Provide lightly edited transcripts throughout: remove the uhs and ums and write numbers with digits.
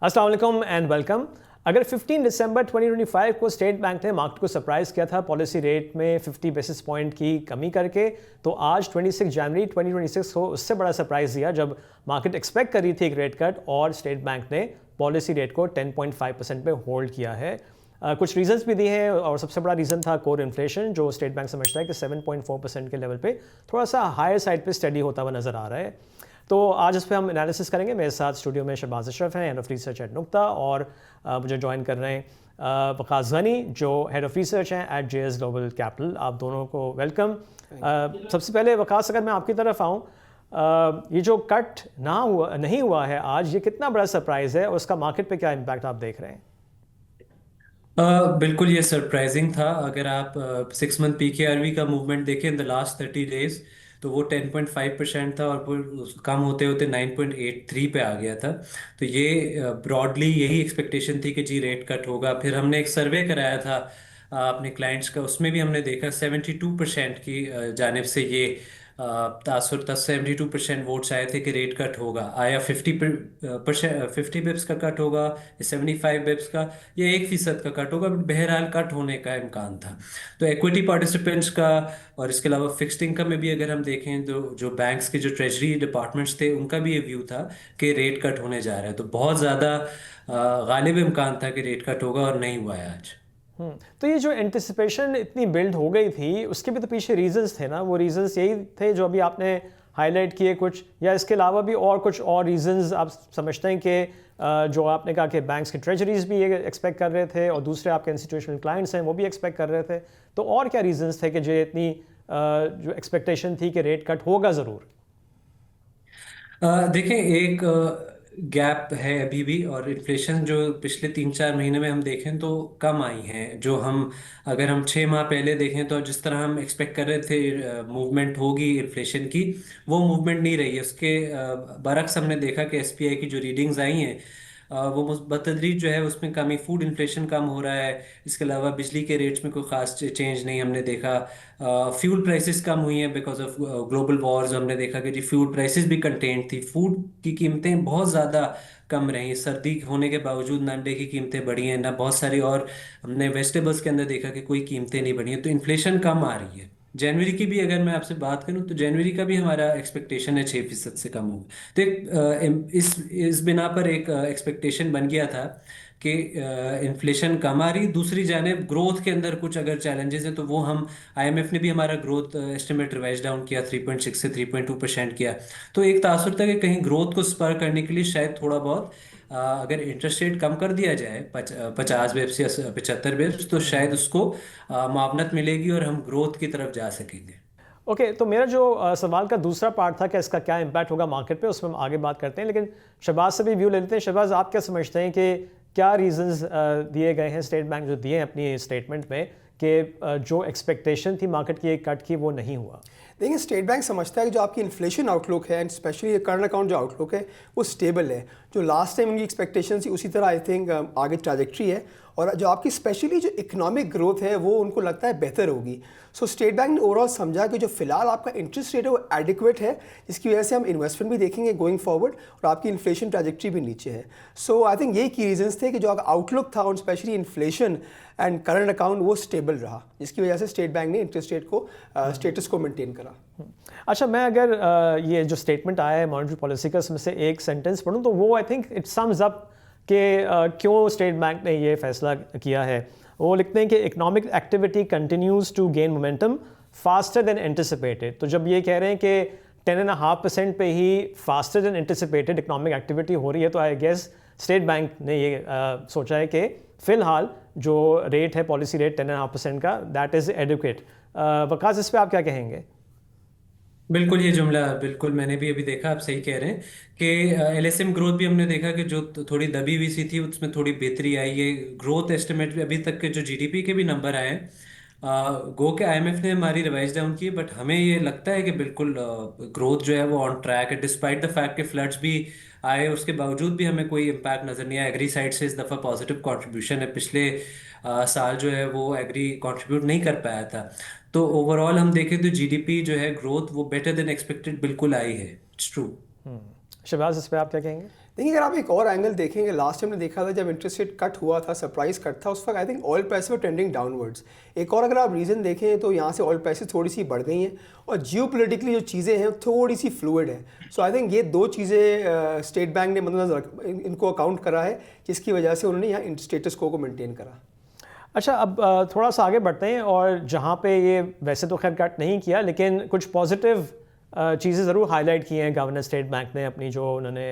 अस्सलाम वालेकुम and welcome. अगर 15 दिसंबर 2025 को स्टेट बैंक ने मार्केट को सरप्राइज किया था पॉलिसी रेट में 50 बेसिस पॉइंट की कमी करके, तो आज 26 जनवरी 2026 को उससे बड़ा सरप्राइज दिया जब मार्केट एक्सपेक्ट कर रही थी एक रेट कट और स्टेट बैंक ने पॉलिसी रेट को 10.5% पे होल्ड किया है। कुछ रीजंस भी दिए हैं और सबसे बड़ा रीज़न था कोर इन्फ्लेशन, जो स्टेट बैंक समझता है कि 7.4% के लेवल पे थोड़ा सा हायर साइड पे स्टडी होता हुआ नज़र आ रहा है। तो आज इस पर हम एनालिसिस करेंगे। मेरे साथ स्टूडियो में शहबाज अशरफ हैं, हेड ऑफ रिसर्च एट नुक्ता, और मुझे ज्वाइन कर रहे हैं वकास गनी, जो हेड ऑफ रिसर्च हैं एट जेएस ग्लोबल कैपिटल। आप दोनों को वेलकम। सबसे पहले वकास, अगर मैं आपकी तरफ आऊँ, ये जो कट नहीं हुआ है आज, ये कितना बड़ा सरप्राइज़ है और उसका मार्केट पे क्या इम्पैक्ट आप देख रहे हैं? बिल्कुल ये सरप्राइजिंग था। अगर आप 6 मंथ पीकेआरवी का मूवमेंट देखें इन द लास्ट 30 डेज, तो वो 10.5% था और फिर कम होते होते 9.83 पे आ गया था। तो ये ब्रॉडली यही एक्सपेक्टेशन थी कि जी रेट कट होगा। फिर हमने एक सर्वे कराया था अपने क्लाइंट्स का, उसमें भी हमने देखा 72% की जानिब से ये तासुर था। 72% वोट्स आए थे कि रेट कट होगा। आया 50%, 50 बिप्स का कट होगा, 75 बिप्स का, ये 1% का कट होगा, बट बहरहाल कट होने का इम्कान था। तो एक्विटी पार्टिसिपेंट्स का और इसके अलावा फिक्स्ड इनकम में भी अगर हम देखें तो जो बैंक्स के जो ट्रेजरी डिपार्टमेंट्स थे उनका भी ये व्यू था कि रेट कट होने जा रहा है। तो बहुत ज़्यादा गालिब इम्कान था कि रेट कट होगा और नहीं हुआ है आज। तो ये जो एंटिसिपेशन इतनी बिल्ड हो गई थी, उसके भी तो पीछे रीजंस थे ना। वो रीजंस यही थे जो अभी आपने हाईलाइट किए कुछ, या इसके अलावा भी और कुछ और रीजंस आप समझते हैं कि जो आपने कहा कि बैंक्स के ट्रेजरीज भी ये एक्सपेक्ट कर रहे थे और दूसरे आपके इंस्टीट्यूशनल क्लाइंट्स हैं वो भी एक्सपेक्ट कर रहे थे, तो और क्या रीजंस थे कि जो इतनी जो एक्सपेक्टेशन थी कि रेट कट होगा ज़रूर? देखें, एक गैप है अभी भी, और इन्फ्लेशन जो पिछले 3-4 महीने में हम देखें तो कम आई है। जो हम अगर हम 6 माह पहले देखें तो जिस तरह हम एक्सपेक्ट कर रहे थे मूवमेंट होगी इन्फ्लेशन की, वो मूवमेंट नहीं रही है। उसके बरक्स हमने देखा कि एसपीआई की जो रीडिंग्स आई हैं वो बतदरीज जो है उसमें कमी, फूड इन्फ्लेशन कम हो रहा है। इसके अलावा बिजली के रेट्स में कोई खास चेंज नहीं हमने देखा। फ्यूल प्राइसेस कम हुई हैं बिकॉज ऑफ ग्लोबल वॉर्स। हमने देखा कि जी फ्यूल प्राइसेस भी कंटेंट थी, फूड की कीमतें बहुत ज़्यादा कम रही। सर्दी होने के बावजूद ना अंडे की कीमतें बढ़ी हैं ना बहुत सारी, और हमने वेजिटेबल्स के अंदर देखा कि कोई कीमतें नहीं बढ़ी हैं। तो इन्फ्लेशन कम आ रही है। जनवरी की भी अगर मैं आपसे बात करूं तो जनवरी का भी हमारा एक्सपेक्टेशन है 6% से कम होगा। तो इस बिना पर एक एक्सपेक्टेशन बन गया था कि इन्फ्लेशन कम आ रही। दूसरी जानिब ग्रोथ के अंदर कुछ अगर चैलेंजेस हैं तो वो हम, आईएमएफ ने भी हमारा ग्रोथ एस्टिमेट रिवाइज डाउन किया, 3.6 से 3.2% किया। तो एक तासुर था कि कहीं ग्रोथ को स्पर करने के लिए शायद थोड़ा बहुत अगर इंटरेस्ट रेट कम कर दिया जाए 50 बिप्स या 75 बिप्स, तो शायद उसको मुआवनत मिलेगी और हम ग्रोथ की तरफ जा सकेंगे। ओके, तो मेरा जो सवाल का दूसरा पार्ट था कि इसका क्या इम्पैक्ट होगा मार्केट पे, उसमें हम आगे बात करते हैं, लेकिन शहबाज से भी व्यू ले लेते हैं। शहबाज, आप क्या समझते हैं कि क्या रीजंस दिए गए हैं, स्टेट बैंक जो दिए हैं अपनी स्टेटमेंट में, कि जो एक्सपेक्टेशन थी मार्केट की एक कट की वो नहीं हुआ? देखिए, स्टेट बैंक समझता है कि जो आपकी इन्फ्लेशन आउटलुक है एंड स्पेशली करंट अकाउंट जो आउटलुक है वो स्टेबल है। जो लास्ट टाइम उनकी एक्सपेक्टेशन थी उसी तरह आई थिंक आगे ट्रैजेक्टरी है, और जो आपकी स्पेशली जो इकोनॉमिक ग्रोथ है वो उनको लगता है बेहतर होगी। सो स्टेट बैंक ने ओवरऑल समझा कि जो फिलहाल आपका इंटरेस्ट रेट है वो एडिक्वेट है, जिसकी वजह से हम इन्वेस्टमेंट भी देखेंगे गोइंग फॉरवर्ड, और आपकी इन्फ्लेशन ट्रैजेक्टरी भी नीचे है। सो आई थिंक यही की रीजंस थे कि जो आउटलुक था on specially inflation and current account वो स्टेबल रहा, जिसकी वजह से स्टेट बैंक ने इंटरेस्ट रेट को स्टेटस को मेंटेन करा। अच्छा, मैं अगर ये जो स्टेटमेंट आया है मॉनेटरी पॉलिसी का, उसमें से एक सेंटेंस पढ़ूँ तो वो I think it sums up कि क्यों स्टेट बैंक ने ये फैसला किया है। वो लिखते हैं कि economic activity continues to gain momentum faster than anticipated. तो जब ये कह रहे हैं कि 10.5% पे ही faster than anticipated economic activity हो रही है, तो आई गेस स्टेट बैंक ने ये सोचा है कि फ़िलहाल जो रेट है, पॉलिसी रेट 10.5% का, दैट इज़ एडुकेट। वकास, इस पर आप क्या कहेंगे? बिल्कुल, ये जुमला बिल्कुल मैंने भी अभी देखा, आप सही कह रहे हैं कि एलएसएम ग्रोथ भी हमने देखा कि जो थोड़ी दबी हुई सी थी उसमें थोड़ी बेहतरी आई है। ग्रोथ एस्टिमेट भी अभी तक के जो जीडीपी के भी नंबर आए हैं, गो के आईएमएफ ने हमारी रिवाइज डाउन की, बट हमें ये लगता है कि बिल्कुल ग्रोथ जो है वो ऑन ट्रैक है। डिस्पाइट द फैक्ट कि फ्लड्स भी आए, उसके बावजूद भी हमें कोई इम्पैक्ट नज़र नहीं आया। एग्री साइड से इस दफ़ा पॉजिटिव कंट्रीब्यूशन है। पिछले साल जो है वो एग्री कंट्रीब्यूट नहीं कर पाया था। तो ओवरऑल हम देखें तो जीडीपी जो है ग्रोथ वो बेटर देन एक्सपेक्टेड बिल्कुल आई है। It's true. शहबाज, इस पर आप क्या कहेंगे? देखिए अगर आप एक और एंगल देखेंगे, लास्ट टाइम ने देखा था जब इंटरेस्ट रेट कट हुआ था, सरप्राइज कट था, उस वक्त आई थिंक ऑयल प्राइस में ट्रेंडिंग डाउनवर्ड्स। एक और अगर आप रीज़न देखें तो यहाँ से ऑयल प्राइसेस थोड़ी सी बढ़ गई हैं और जियोपॉलिटिकली जो चीज़ें हैं थोड़ी सी फ्लूइड है। सो आई थिंक ये दो चीज़ें स्टेट बैंक ने मतलब इनको अकाउंट करा है, जिसकी वजह से उन्होंने यहाँ स्टेटस को मेंटेन करा। अच्छा, अब थोड़ा सा आगे बढ़ते हैं और जहाँ पे ये वैसे तो खैर कट नहीं किया, लेकिन कुछ पॉजिटिव चीज़ें ज़रूर हाईलाइट की हैं गवर्नर स्टेट बैंक ने अपनी जो उन्होंने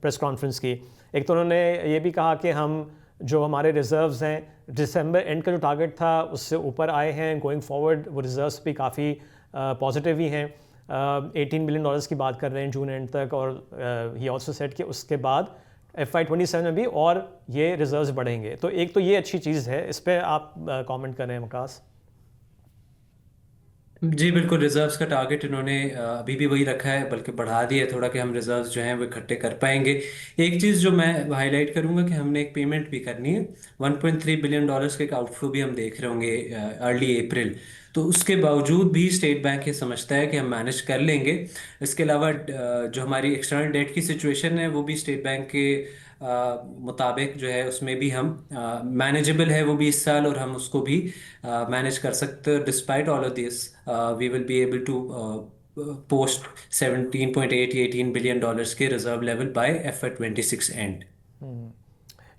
प्रेस कॉन्फ्रेंस की। एक तो उन्होंने ये भी कहा कि हम जो हमारे रिज़र्व्स हैं दिसंबर एंड का जो टारगेट था उससे ऊपर आए हैं, गोइंग फॉरवर्ड वो रिज़र्व्स भी काफ़ी पॉजिटिव ही हैं। $18 बिलियन की बात कर रहे हैं जून एंड तक, और ही ऑल्सो सेट कि उसके बाद FY27 में भी और ये रिजर्व्स बढ़ेंगे। तो एक तो ये अच्छी चीज़ है, इस पर आप कमेंट करें वकास। जी बिल्कुल, रिजर्व्स का टारगेट इन्होंने अभी भी वही रखा है, बल्कि बढ़ा दिया है थोड़ा कि हम रिजर्व्स जो हैं वो इकट्ठे कर पाएंगे। एक चीज़ जो मैं हाईलाइट करूंगा कि हमने एक पेमेंट भी करनी है, $1.3 बिलियन के एक आउटफ्लो भी हम देख रहे होंगे अर्ली अप्रैल। तो उसके बावजूद भी स्टेट बैंक ये समझता है कि हम मैनेज कर लेंगे। इसके अलावा जो हमारी एक्सटर्नल डेट की सिचुएशन है वो भी स्टेट बैंक के मुताबिक जो है उसमें भी हम मैनेजेबल है वो भी इस साल, और हम उसको भी मैनेज कर सकते हैं। Despite all of this we will be able to post 17.8 या $18 बिलियन के reserve level by FY26 end.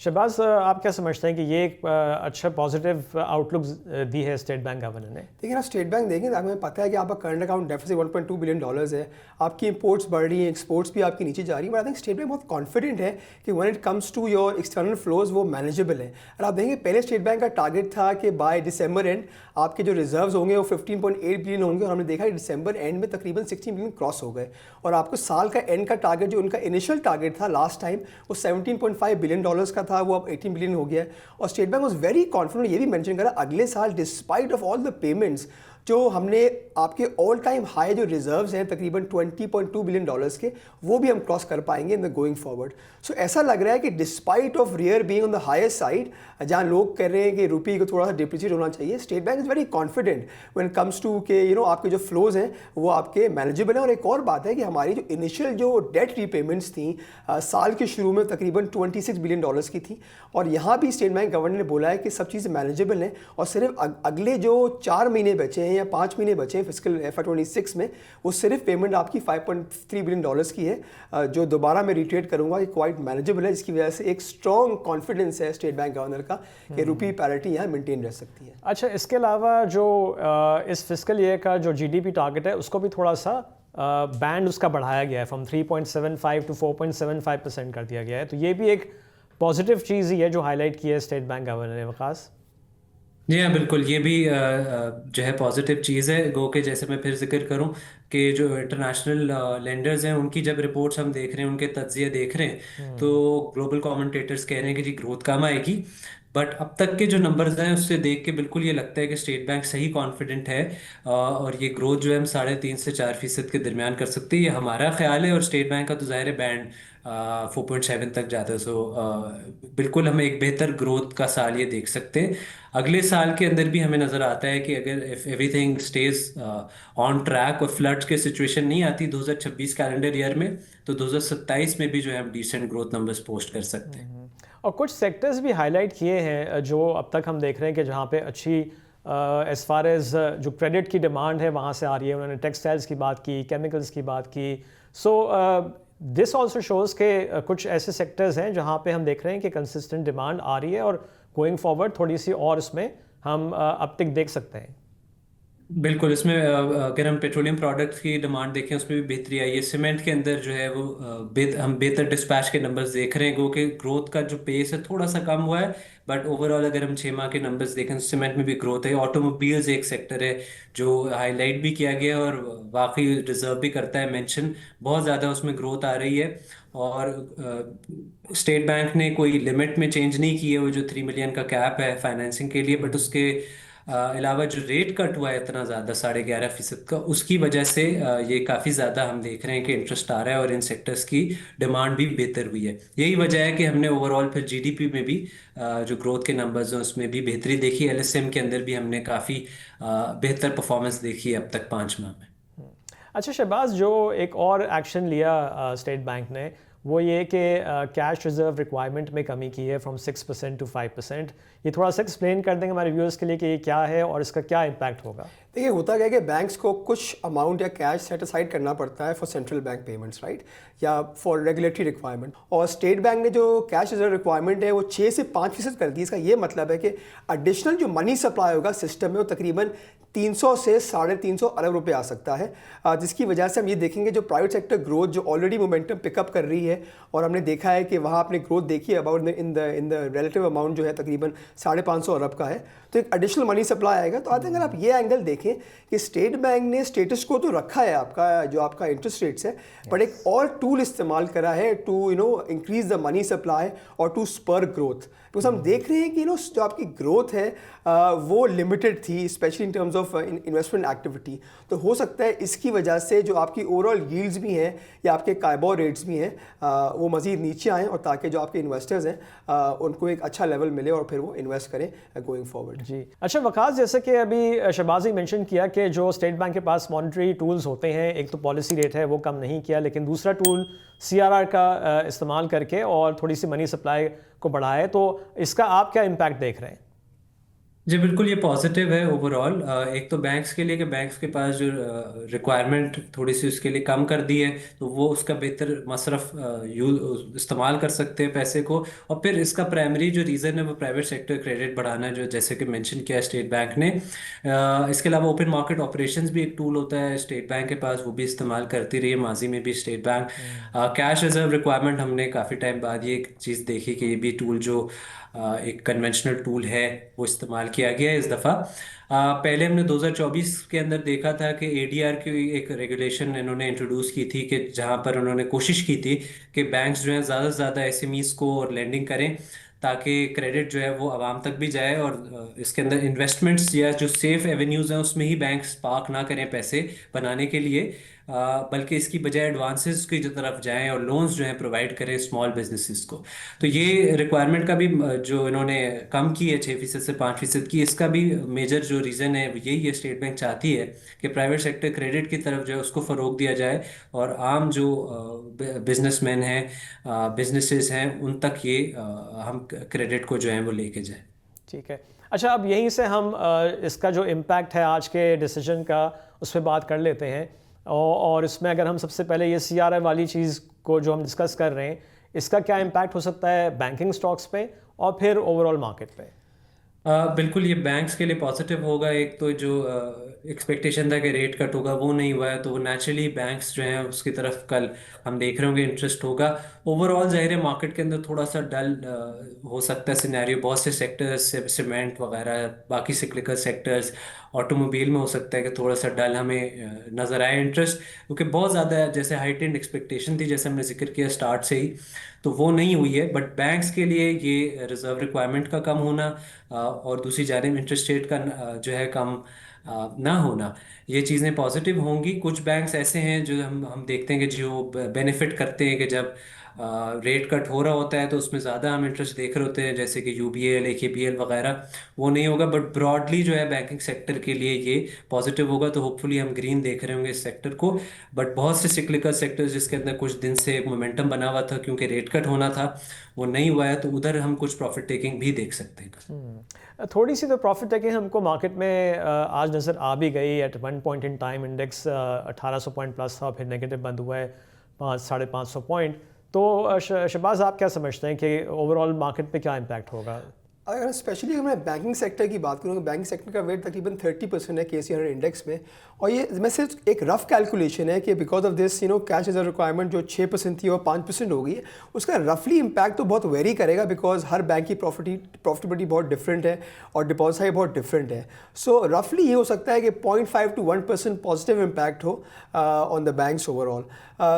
Shahbaz, आप क्या समझते हैं कि ये एक अच्छा पॉजिटिव आउटलुक दी है स्टेट बैंक गवर्नर ने? देखिए ना, स्टेट बैंक देखें तो हमें पता है कि आपका करंट अकाउंट डेफिसिट $1.2 बिलियन है, आपकी इंपोर्ट्स बढ़ रही हैं, एक्सपोर्ट्स भी आपकी नीचे जा रही है, but I think State Bank बहुत कॉन्फिडेंट है कि when it comes to your external flows वो मैनेजेबल है। और आप देखेंगे पहले स्टेट बैंक का टारगेट था कि बाय दिसंबर एंड आपके जो रिजर्व्स होंगे वो 15.8 बिलियन होंगे, और हमने देखा कि दिसंबर एंड में तकरीबन 16 बिलियन क्रॉस हो गए। और आपको साल का एंड का टारगेट जो उनका इनिशियल टारगेट था लास्ट टाइम वो $17.5 बिलियन का था, वो अब 18 बिलियन हो गया है। और state bank was very confident, ये भी मेंशन करा अगले साल despite of all the payments जो हमने आपके ऑल टाइम हाई जो रिजर्व्स हैं तकरीबन $20.2 बिलियन के, वो भी हम क्रॉस कर पाएंगे in the going forward. So ऐसा लग रहा है कि despite of rear being on the higher side, जहाँ लोग कह रहे हैं कि रुपये को थोड़ा सा डिप्रिशिएट होना चाहिए, State Bank is very confident when comes to के आपके जो फ्लोज हैं वो आपके मैनेजेबल हैं। और एक और बात है कि हमारी जो इनिशियल जो डेट रीपेमेंट्स थी साल के शुरू में तकरीबन $26 बिलियन की थी, और यहाँ भी स्टेट बैंक गवर्नर ने बोला है कि सब चीज़ें मैनेजेबल हैं, और सिर्फ अगले जो 4 महीने बचे हैं या 5 महीने बचे हैं फिस्कल FY26 में, वो सिर्फ पेमेंट आपकी $5.3 बिलियन की है, जो दोबारा मैं रिट्रेट करूंगा कि क्वाइट मैनेजेबल है, जिसकी वजह से एक स्ट्रॉन्ग कॉन्फिडेंस है स्टेट बैंक गवर्नर का कि रुपी पैरिटी यहाँ मेंटेन रह सकती है। अच्छा, इसके अलावा जो इस फिस्कल ईयर का जो GDP टारगेट है उसको भी थोड़ा सा बैंड उसका बढ़ाया गया है, फ्रॉम 3.75 to 4.75% कर दिया गया है। तो ये भी एक पॉजिटिव चीज़ ही है जो हाईलाइट की है स्टेट बैंक गवर्नर ने। वकास? जी हाँ बिल्कुल, ये भी जो है पॉजिटिव चीज़ है। गो के जैसे मैं फिर जिक्र करूं कि जो इंटरनेशनल लेंडर्स हैं उनकी जब रिपोर्ट्स हम देख रहे हैं, उनके तज्जिए देख रहे हैं, तो ग्लोबल कमेंटेटर्स कह रहे हैं कि जी ग्रोथ कम आएगी। बट अब तक के जो नंबर्स हैं उससे देख के बिल्कुल ये लगता है कि स्टेट बैंक सही कॉन्फिडेंट है, और ये ग्रोथ जो है हम 3.5 से 4% के दरमियान कर सकते हैं, ये हमारा ख्याल है। और स्टेट बैंक का तो ज़ाहिर है बैंड 4.7 तक जाता है। सो बिल्कुल हमें एक बेहतर ग्रोथ का साल ये देख सकते हैं। अगले साल के अंदर भी हमें नज़र आता है कि अगर if everything stage on track और फ्लड्स की सिचुएशन नहीं आती 2026 कैलेंडर ईयर में, तो 2027 में भी जो है हम डिसेंट ग्रोथ नंबर्स पोस्ट कर सकते हैं। और कुछ सेक्टर्स भी हाईलाइट किए हैं जो अब तक हम देख रहे हैं कि जहाँ पे अच्छी एज़ फार एज़ जो क्रेडिट की डिमांड है वहाँ से आ रही है। उन्होंने टेक्सटाइल्स की बात की, केमिकल्स की बात की। सो दिस ऑल्सो शोज़ के कुछ ऐसे सेक्टर्स हैं जहाँ पे हम देख रहे हैं कि कंसिस्टेंट डिमांड आ रही है, और गोइंग फॉरवर्ड थोड़ी सी और उसमें हम अपटिक देख सकते हैं। बिल्कुल, इसमें अगर हम पेट्रोलियम प्रोडक्ट्स की डिमांड देखें उसमें भी बेहतरी आई है। सीमेंट के अंदर जो है वो हम बेहतर डिस्पैच के नंबर्स देख रहे हैं। गो के ग्रोथ का जो पेस है थोड़ा सा कम हुआ है, बट ओवरऑल अगर हम 6 माह के नंबर्स देखें तो सीमेंट में भी ग्रोथ है। ऑटोमोबाइल्स एक सेक्टर है जो हाईलाइट भी किया गया है और वाकई डिजर्व भी करता है मेंशन, बहुत ज़्यादा उसमें ग्रोथ आ रही है। और स्टेट बैंक ने कोई लिमिट में चेंज नहीं की है, वो जो 3 मिलियन का कैप है फाइनेंसिंग के लिए, बट उसके अलावा जो रेट कट हुआ है इतना ज़्यादा 11.5% का, उसकी वजह से ये काफ़ी ज़्यादा हम देख रहे हैं कि इंटरेस्ट आ रहा है और इन सेक्टर्स की डिमांड भी बेहतर हुई है। यही वजह है कि हमने ओवरऑल फिर GDP में भी जो ग्रोथ के नंबर्स हैं उसमें भी बेहतरी देखी। LSM के अंदर भी हमने काफ़ी बेहतर परफॉर्मेंस देखी है अब तक 5 माह में। अच्छा शहबाज, जो एक और एक्शन लिया स्टेट बैंक ने वो ये कि कैश रिजर्व रिक्वायरमेंट में कमी की है फ्रॉम 6% टू 5%। ये थोड़ा सा एक्सप्लेन कर देंगे हमारे व्यूअर्स के लिए कि ये क्या है और इसका क्या इम्पैक्ट होगा। देखिए होता क्या है कि बैंक्स को कुछ अमाउंट या कैश सेट असाइड करना पड़ता है for central bank payments, right, या फॉर रेगुलेटरी रिक्वायरमेंट। और स्टेट बैंक ने जो कैश रिजर्व रिक्वायरमेंट है वो 6 से 5% कर दी। इसका ये मतलब है कि एडिशनल जो मनी सप्लाई होगा सिस्टम में वो तकरीबन 300 से 350 अरब रुपए आ सकता है, जिसकी वजह से हम ये देखेंगे जो प्राइवेट सेक्टर ग्रोथ जो ऑलरेडी मोमेंटम पिकअप कर रही है, और हमने देखा है कि वहाँ आपने ग्रोथ देखी है about in the relative amount जो है तकरीबन 550 अरब का है, तो एक एडिशनल मनी सप्लाई आएगा। तो अगर आप ये एंगल देखें कि स्टेट बैंक ने स्टेटस को तो रखा है आपका जो आपका इंटरेस्ट रेट्स है, बट एक और टूल इस्तेमाल करा है to increase the money supply और टू स्पर ग्रोथ। बिकॉज हम देख रहे हैं कि जो आपकी ग्रोथ है वो लिमिटेड थी, specially in terms of investment activity. तो हो सकता है इसकी वजह से जो आपकी ओवरऑल यील्ड्स भी हैं या आपके काइबोर रेट्स भी हैं वो मज़ीद नीचे आएँ, और ताकि जो आपके इन्वेस्टर्स हैं उनको एक अच्छा लेवल मिले और फिर वो इन्वेस्ट करें गोइंग फॉरवर्ड। जी अच्छा वकास, जैसे कि अभी शहबाज ने मेंशन किया कि जो स्टेट बैंक के पास मॉनेटरी टूल्स होते हैं, एक तो पॉलिसी रेट है वो कम नहीं किया, लेकिन दूसरा टूल CRR का इस्तेमाल करके और थोड़ी सी मनी सप्लाई को बढ़ाए, तो इसका आप क्या इम्पैक्ट देख रहे हैं? जी बिल्कुल, ये पॉजिटिव है ओवरऑल। एक तो बैंक्स के लिए कि बैंक्स के पास जो रिक्वायरमेंट थोड़ी सी उसके लिए कम कर दी है, तो वो उसका बेहतर मसरफ इस्तेमाल कर सकते हैं पैसे को। और फिर इसका प्राइमरी जो रीज़न है वो प्राइवेट सेक्टर क्रेडिट बढ़ाना है, जो जैसे कि मेंशन किया स्टेट बैंक ने। इसके अलावा ओपन मार्केट ऑपरेशंस भी एक टूल होता है स्टेट बैंक के पास, वो भी इस्तेमाल करती रही है माजी में भी state bank. Cash reserve requirement हमने काफ़ी टाइम बाद ये एक चीज़ देखी कि ये भी टूल जो एक कन्वेंशनल टूल है वो इस्तेमाल किया गया है इस दफ़ा। पहले हमने 2024 के अंदर देखा था कि ADR की एक रेगुलेशन इन्होंने इंट्रोड्यूस की थी, कि जहां पर उन्होंने कोशिश की थी कि बैंक्स जो हैं ज़्यादा से ज़्यादा SMEs को और लेंडिंग करें, ताकि क्रेडिट जो है वो आवाम तक भी जाए, और इसके अंदर इन्वेस्टमेंट्स या जो सेफ एवेन्यूज़ हैं उसमें ही बैंक्स पार्क ना करें पैसे बनाने के लिए, बल्कि इसकी बजाय एडवांसेस की जो तरफ जाएं और लोन्स जो हैं प्रोवाइड करें स्मॉल बिजनेसेस को। तो ये रिक्वायरमेंट का भी जो इन्होंने कम की है 6% से 5% की, इसका भी मेजर जो रीज़न है यही है। स्टेट बैंक चाहती है कि प्राइवेट सेक्टर क्रेडिट की तरफ जो है उसको फ़रोग दिया जाए, और आम जो बिजनेसमैन हैं, बिजनेसेस हैं, उन तक ये हम क्रेडिट को जो है वो लेके जाए। ठीक है। अच्छा, अब यहीं से हम इसका जो इम्पैक्ट है आज के डिसीजन का उस पर बात कर लेते हैं, और इसमें अगर हम सबसे पहले ये CRR वाली चीज़ को जो हम डिस्कस कर रहे हैं, इसका क्या इम्पैक्ट हो सकता है बैंकिंग स्टॉक्स पे और फिर ओवरऑल मार्केट पे? बिल्कुल, ये बैंक्स के लिए पॉजिटिव होगा। एक तो जो एक्सपेक्टेशन था कि रेट कट होगा वो नहीं हुआ है, तो वो नेचुरली बैंक्स जो हैं उसकी तरफ कल हम देख रहे होंगे इंटरेस्ट होगा। ओवरऑल ज़ाहिर है मार्केट के अंदर थोड़ा सा डल हो सकता है सिनेरियो, बहुत से सेक्टर्स, सीमेंट वगैरह, बाकी सिक्लिकल सेक्टर्स, ऑटोमोबाइल में हो सकता है कि थोड़ा सा डल हमें नज़र आए इंटरेस्ट, क्योंकि बहुत ज़्यादा जैसे हाइटेंड एक्सपेक्टेशन थी जैसे हमने जिक्र किया स्टार्ट से ही, तो वो नहीं हुई है। बट बैंक्स के लिए ये रिजर्व रिक्वायरमेंट का कम होना और दूसरी जानिब इंटरेस्ट रेट का जो है कम ना होना, ये चीज़ें पॉजिटिव होंगी। कुछ बैंक्स ऐसे हैं जो हम देखते हैं कि जो बेनिफिट करते हैं कि जब रेट कट हो रहा होता है तो उसमें ज़्यादा हम इंटरेस्ट देख रहे होते हैं, जैसे कि UBL, AKBL वगैरह, वो नहीं होगा। बट ब्रॉडली जो है बैंकिंग सेक्टर के लिए ये पॉजिटिव होगा, तो होपफुली हम ग्रीन देख रहे होंगे इस सेक्टर को। बट बहुत से सिक्लिकल सेक्टर्स जिसके अंदर कुछ दिन से एक मोमेंटम बना हुआ था क्योंकि रेट कट होना था, वो नहीं हुआ है, तो उधर हम कुछ प्रॉफिट टेकिंग भी देख सकते हैं। थोड़ी सी तो प्रॉफिट टेकिंग हमको मार्केट में आज नज़र आ भी गई। At one point in time index 1800 point plus था, फिर नेगेटिव बंद हुआ है 500-550 पॉइंट। तो शहबाज, आप क्या समझते हैं कि ओवरऑल मार्केट पे क्या इम्पैक्ट होगा? अगर स्पेशली अगर मैं बैंकिंग सेक्टर की बात करूँ, बैंकिंग सेक्टर का वेट तकरीबन 30% है KC100 इंडेक्स में, और ये मैं सिर्फ एक रफ कैलकुलेशन है कि because of this cash reserve requirement जो 6% थी और 5% हो गई है, उसका रफली इम्पैक्ट तो बहुत वेरी करेगा, बिकॉज हर बैंक की प्रॉफिटेबिलिटी बहुत डिफरेंट है और डिपॉजिट साइज बहुत डिफरेंट है। सो रफली ये हो सकता है कि 0.5 to 1% पॉजिटिव इम्पैक्ट हो ऑन द बैंक्स ओवरऑल।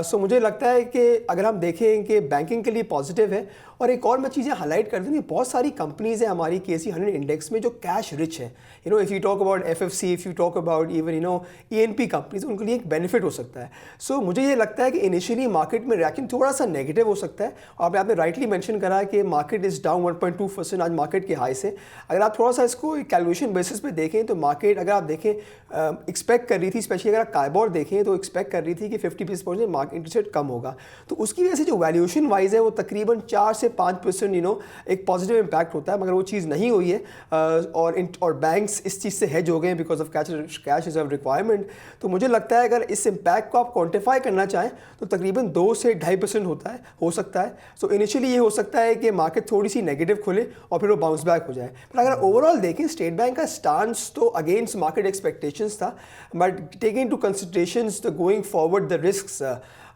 सो मुझे लगता है कि अगर हम देखें कि बैंकिंग के लिए पॉजिटिव है, और एक और मैं चीज़ें हाईलाइट कर दूँ कि बहुत सारी कंपनीज हैं हमारी KC 100 इंडेक्स में जो कैश रिच है। If you talk about FFC, if you talk about even ENP companies, उनके लिए एक बेनिफिट हो सकता है। सो मुझे ये लगता है कि इनिशियली मार्केट में रिएक्शन थोड़ा सा नेगेटिव हो सकता है। और आपने राइटली मेंशन करा कि मार्केट इज़ डाउन 1.2% आज मार्केट के हाई से। अगर आप थोड़ा सा इसको कैलकुलेशन बेसिस पे देखें तो मार्केट, अगर आप देखें, एक्सपेक्ट कर रही थी, स्पेशली अगर आप काइबोर देखें तो एक्सपेक्ट कर रही थी कि 50 बेसिस पॉइंट से मार्केट इंटरेस्ट रेट कम होगा। तो उसकी वजह से जो वैल्यूएशन वाइज है वो तकरीबन 4 से 5% एक पॉजिटिव इंपैक्ट होता है, मगर वो चीज़ नहीं हुई है। और बैंक्स इस चीज़ से हेज हो गए because of cash reserve requirement. तो मुझे लगता है अगर इस इम्पैक्ट को आप क्वान्टिफाई करना चाहें तो तकरीबन 2 से 2.5% हो सकता है। सो इनिशियली ये हो सकता है कि मार्केट थोड़ी सी नेगेटिव खुले और फिर वो बाउंस बैक हो जाए। पर अगर ओवरऑल देखें, स्टेट बैंक का स्टांस तो अगेंस्ट मार्केट एक्सपेक्टेशंस था, but taking into considerations the going forward the risks,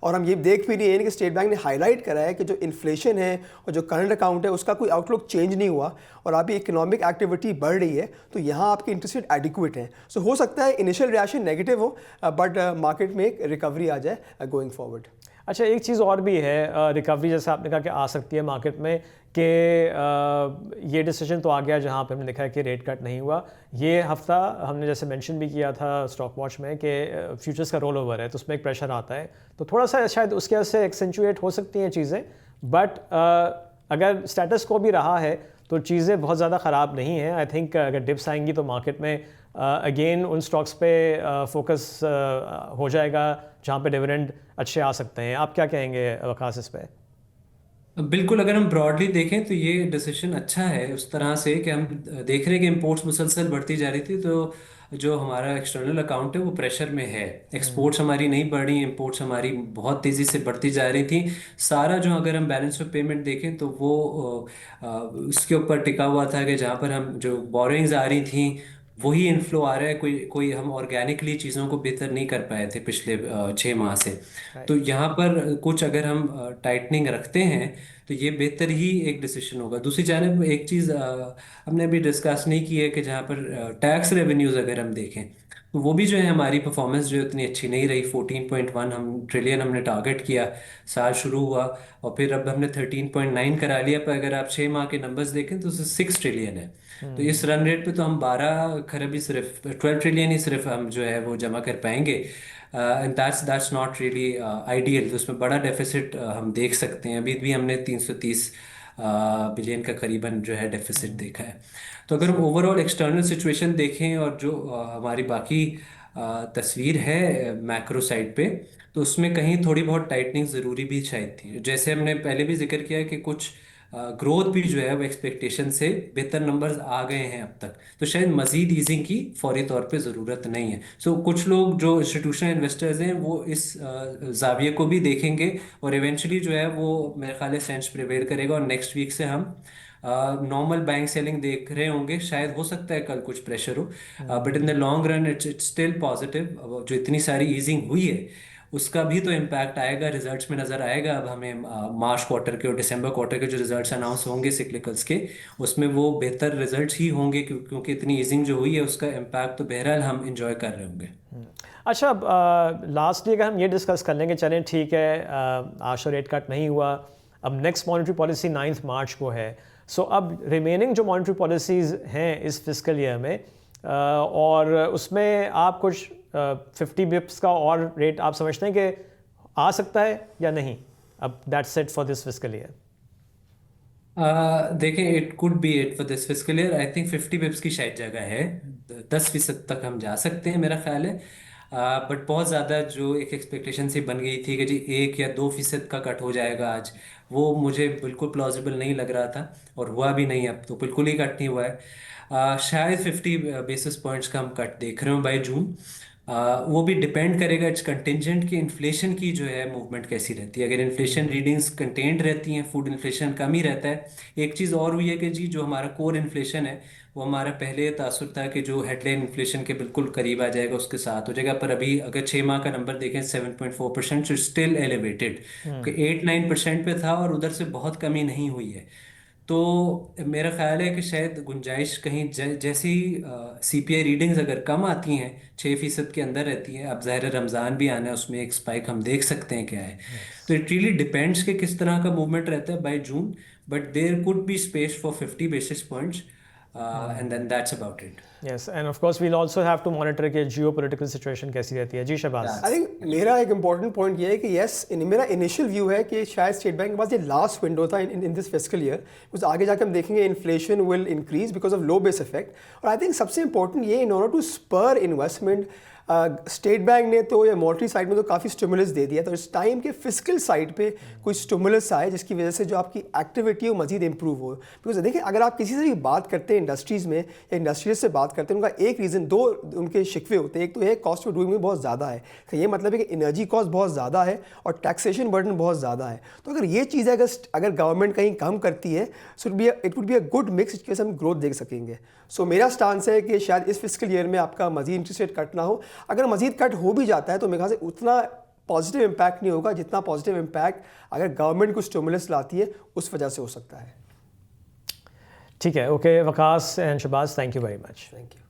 और हम ये देख भी रहे हैं कि स्टेट बैंक ने हाईलाइट करा है कि जो इन्फ्लेशन है और जो करंट अकाउंट है उसका कोई आउटलुक चेंज नहीं हुआ और अभी इकोनॉमिक एक्टिविटी बढ़ रही है, तो यहाँ आपके इंटरेस्ट रेट एडिक्वेट हैं। सो हो सकता है इनिशियल रिएक्शन नेगेटिव हो, बट मार्केट में एक रिकवरी आ जाए गोइंग फॉरवर्ड। अच्छा, एक चीज़ और भी है, रिकवरी जैसे आपने कहा कि आ सकती है मार्केट में, कि ये डिसीजन तो आ गया जहाँ पे हमने देखा है कि रेट कट नहीं हुआ। ये हफ्ता हमने जैसे मेंशन भी किया था स्टॉक वॉच में कि फ्यूचर्स का रोल ओवर है, तो उसमें एक प्रेशर आता है, तो थोड़ा सा शायद उसके वजह से एक्सेंचुएट हो सकती हैं चीज़ें। बट अगर स्टेटस को भी रहा है तो चीज़ें बहुत ज़्यादा ख़राब नहीं हैं। आई थिंक अगर डिप्स आएंगी तो मार्केट में अगेन उन स्टॉक्स पे फोकस हो जाएगा जहाँ पे डिविडेंड अच्छे आ सकते हैं। आप क्या कहेंगे वकास इस पे? बिल्कुल, अगर हम ब्रॉडली देखें तो ये डिसीजन अच्छा है उस तरह से कि हम देख रहे हैं कि इंपोर्ट्स मुसलसल बढ़ती जा रही थी, तो जो हमारा एक्सटर्नल अकाउंट है वो प्रेशर में है। एक्सपोर्ट्स हमारी नहीं बढ़ रही, इंपोर्ट्स हमारी बहुत तेज़ी से बढ़ती जा रही थी। सारा जो, अगर हम बैलेंस ऑफ पेमेंट देखें तो वो उसके ऊपर टिका हुआ था कि जहाँ पर हम जो बोरिंग्स आ रही थी वही इनफ्लो आ रहा है। कोई कोई हम ऑर्गेनिकली चीज़ों को बेहतर नहीं कर पाए थे पिछले 6 माह से। तो यहाँ पर कुछ अगर हम टाइटनिंग रखते हैं तो ये बेहतर ही एक डिसीजन होगा। दूसरी जानब एक चीज़ हमने अभी डिस्कस नहीं की है कि जहाँ पर टैक्स रेवेन्यूज़ अगर हम देखें तो वो भी जो है हमारी परफॉर्मेंस जो इतनी अच्छी नहीं रही। 14.1 हम ट्रिलियन हमने टारगेट किया, साल शुरू हुआ और फिर अब हमने 13.9 करा लिया। पर अगर आप 6 माह के नंबर्स देखें तो 6 ट्रिलियन है। तो इस रन रेट पे तो हम 12 खरब ही सिर्फ 12 ट्रिलियन ही सिर्फ हम जो है वो जमा कर पाएंगे। And that's not really ideal. तो उसमें बड़ा डेफिसिट हम देख सकते हैं। अभी भी हमने 330 बिलियन का करीबन जो है डेफिसिट देखा है। तो अगर हम ओवरऑल एक्सटर्नल सिचुएशन देखें और जो हमारी बाकी तस्वीर है मैक्रो साइड पे, तो उसमें कहीं थोड़ी बहुत टाइटनिंग ज़रूरी भी शायद थी। जैसे हमने पहले भी जिक्र किया कि कुछ ग्रोथ भी जो है वो एक्सपेक्टेशन से बेहतर नंबर्स आ गए हैं अब तक, तो शायद मजीद ईजिंग की फौरी तौर पे ज़रूरत नहीं है। सो कुछ लोग जो इंस्टीट्यूशनल इन्वेस्टर्स हैं वो इस जाविये को भी देखेंगे और इवेंचुअली जो है वो मेरे ख्याल है सेंस प्रिवेल करेगा और नेक्स्ट वीक से हम नॉर्मल बैंक सेलिंग देख रहे होंगे। शायद हो सकता है कल कुछ प्रेशर हो, but in the long run it's still positive. जो इतनी सारी ईजिंग हुई है उसका भी तो इम्पैक्ट आएगा, रिजल्ट्स में नज़र आएगा। अब हमें मार्च क्वार्टर के और दिसंबर क्वार्टर के जो रिजल्ट्स अनाउंस होंगे सिक्लिकल्स के, उसमें वो बेहतर रिजल्ट्स ही होंगे क्योंकि इतनी ईजिंग जो हुई है उसका इम्पैक्ट तो बहरहाल हम इंजॉय कर रहे होंगे। अच्छा, लास्टली अगर हम ये डिस्कस कर लेंगे, चलें ठीक है, आज तो रेट कट नहीं हुआ, अब नेक्स्ट मॉनेटरी पॉलिसी 9 मार्च को है। सो अब रिमेनिंग जो मॉनेटरी पॉलिसीज़ हैं इस फिस्कल ईयर में, और उसमें आप कुछ 50 बिप्स का और रेट आप समझते हैं कि आ सकता है या नहीं? अब that's set for this fiscal year. देखें, it could be it for this fiscal year. I think 50 bips की शायद जगह है, 10% तक हम जा सकते हैं मेरा ख्याल है। बट बहुत ज़्यादा जो एक एक्सपेक्टेशन सी बन गई थी कि जी 1 या 2% का कट हो जाएगा आज, वो मुझे बिल्कुल प्लॉजिबल नहीं लग रहा था और हुआ भी नहीं। अब तो बिल्कुल ही कट नहीं हुआ है। शायद 50 बेसिस पॉइंट्स का हम कट देख रहे हो बाई जून। वो भी डिपेंड करेगा, इट्स कंटिजेंट कि इन्फ्लेशन की जो है मूवमेंट कैसी रहती है। अगर इन्फ्लेशन रीडिंग्स कंटेंट रहती हैं, फूड इन्फ्लेशन कम ही रहता है। एक चीज़ और हुई है कि जी जो हमारा कोर इन्फ्लेशन है वो हमारा पहले तासुर था कि जो हेडलाइन इन्फ्लेशन के बिल्कुल करीब आ जाएगा, उसके साथ हो जाएगा। पर अभी अगर 6 माह का नंबर देखें 7.4%, तो स्टिल एलिवेटेड कि 8-9% पे था और उधर से बहुत कमी नहीं हुई है। तो मेरा ख्याल है कि शायद गुंजाइश कहीं जैसी CPI रीडिंग्स अगर कम आती हैं, 6% के अंदर रहती हैं। अब ज़ाहिर है रमज़ान भी आना है, उसमें एक स्पाइक हम देख सकते हैं क्या है। तो इट रियली डिपेंड्स कि किस तरह का मूवमेंट रहता है by June. but there could be space for 50 basis points, and then that's about it. Yes, and of course we'll also have to monitor कि geopolitical situation कैसी रहती है। जी शहबाज। आई थिंक मेरा एक इंपॉर्टेंट पॉइंट ये है कि येस मेरा इनिशियल व्यू है कि शायद स्टेट बैंक के पास ये लास्ट विंडो था in this fiscal year, because आगे जाके हम देखेंगे inflation will increase because of low base effect. और आई थिंक सबसे इंपॉर्टेंट ये in order to spur investment State Bank ने तो या मॉनेटरी साइड में तो काफ़ी स्टिमुलस दे दिया, तो इस टाइम के फिजिकल साइड पे कोई स्टिमुलस आए जिसकी वजह से जो आपकी एक्टिविटी है वो मजीद इंप्रूव हो। बिकॉज देखिए अगर आप किसी से भी बात करते हैं इंडस्ट्रीज़ में या इंडस्ट्रीज से बात करते हैं, उनका एक रीज़न, दो उनके शिकवे होते हैं। एक तो है कॉस्ट ऑफ डूइंग में बहुत ज़्यादा है, तो ये मतलब है कि एनर्जी कॉस्ट बहुत ज़्यादा है और टैक्सेशन बर्डन बहुत ज़्यादा है। तो अगर ये चीज़ अगर गवर्नमेंट कहीं कम करती है so it would be a good mix जिसकी वजह से हम ग्रोथ देख सकेंगे। सो मेरा स्टांस है कि शायद इस फिस्कल ईयर में आपका मजीद इंटरेस्ट रेट कट ना हो। अगर मजीद कट हो भी जाता है तो मेरे ख्याल से उतना पॉजिटिव इम्पैक्ट नहीं होगा जितना पॉजिटिव इम्पैक्ट अगर गवर्नमेंट कुछ स्टिमुलस लाती है उस वजह से हो सकता है। ठीक है, okay Waqas and Shahbaz, thank you very much. Thank you.